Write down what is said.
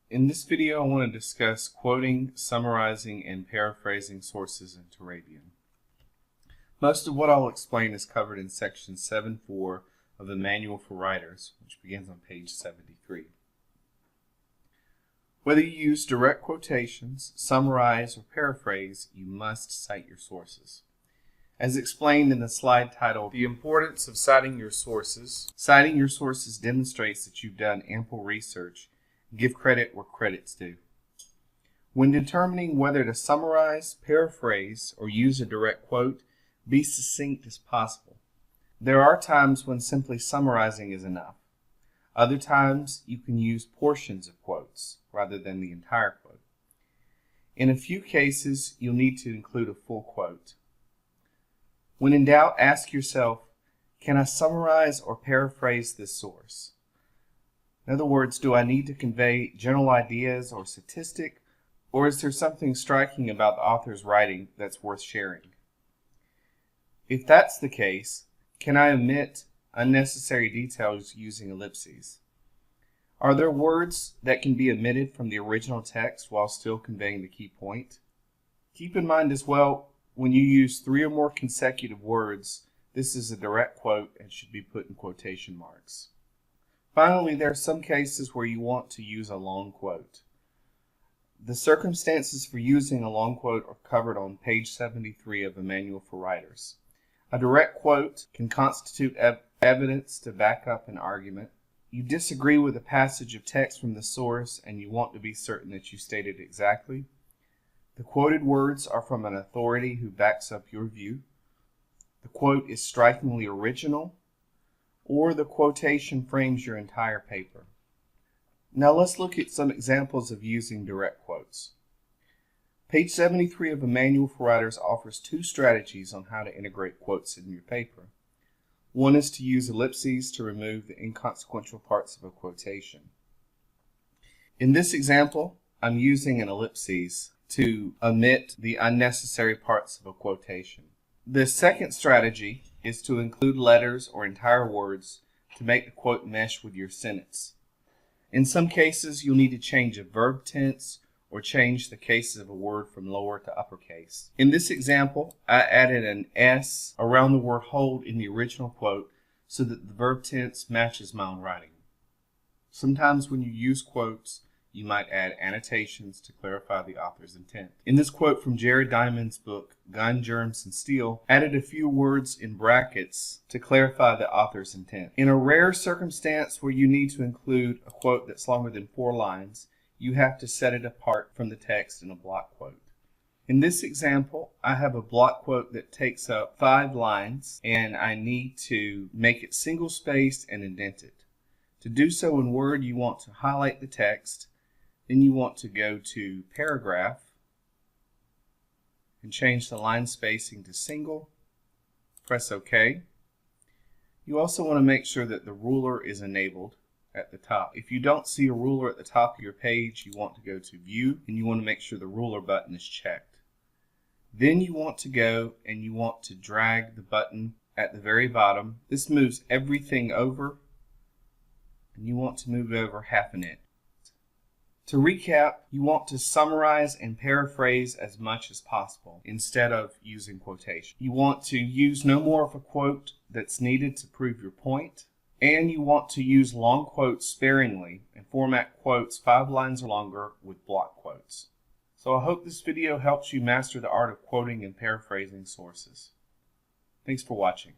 In this video, I want to discuss quoting, summarizing, and paraphrasing sources in Turabian. Most of what I'll explain is covered in section 7.4 of the Manual for Writers, which begins on page 73. Whether you use direct quotations, summarize, or paraphrase, you must cite your sources. As explained in the slide titled, The Importance of Citing Your Sources. Citing your sources demonstrates that you've done ample research. Give credit where credit's due. When determining whether to summarize, paraphrase, or use a direct quote, be succinct as possible. There are times when simply summarizing is enough. Other times you can use portions of quotes rather than the entire quote. In a few cases, you'll need to include a full quote. When in doubt, ask yourself, can I summarize or paraphrase this source? In other words, do I need to convey general ideas or statistic, or is there something striking about the author's writing that's worth sharing? If that's the case, can I omit unnecessary details using ellipses? Are there words that can be omitted from the original text while still conveying the key point? Keep in mind as well, when you use 3 or more consecutive words, this is a direct quote and should be put in quotation marks. Finally, there are some cases where you want to use a long quote. The circumstances for using a long quote are covered on page 73 of the Manual for Writers. A direct quote can constitute evidence to back up an argument. You disagree with a passage of text from the source and you want to be certain that you stated exactly. The quoted words are from an authority who backs up your view. The quote is strikingly original, or the quotation frames your entire paper. Now let's look at some examples of using direct quotes. Page 73 of the Manual for Writers offers 2 strategies on how to integrate quotes in your paper. One is to use ellipses to remove the inconsequential parts of a quotation. In this example, I'm using an ellipses to omit the unnecessary parts of a quotation. The second strategy is to include letters or entire words to make the quote mesh with your sentence. In some cases, you'll need to change a verb tense or change the cases of a word from lower to uppercase. In this example, I added an S around the word hold in the original quote so that the verb tense matches my own writing. Sometimes when you use quotes, you might add annotations to clarify the author's intent. In this quote from Jared Diamond's book, Gun, Germs, and Steel, added a few words in brackets to clarify the author's intent. In a rare circumstance where you need to include a quote that's longer than 4 lines, you have to set it apart from the text in a block quote. In this example, I have a block quote that takes up 5 lines, and I need to make it single-spaced and indent it. To do so in Word, you want to highlight the text. Then you want to go to Paragraph and change the line spacing to single. Press OK. You also want to make sure that the ruler is enabled at the top. If you don't see a ruler at the top of your page, you want to go to View and you want to make sure the ruler button is checked. Then you want to go and you want to drag the button at the very bottom. This moves everything over, and you want to move it over 1/2 inch. To recap, you want to summarize and paraphrase as much as possible instead of using quotation. You want to use no more of a quote that's needed to prove your point, and you want to use long quotes sparingly and format quotes 5 lines or longer with block quotes. So I hope this video helps you master the art of quoting and paraphrasing sources. Thanks for watching.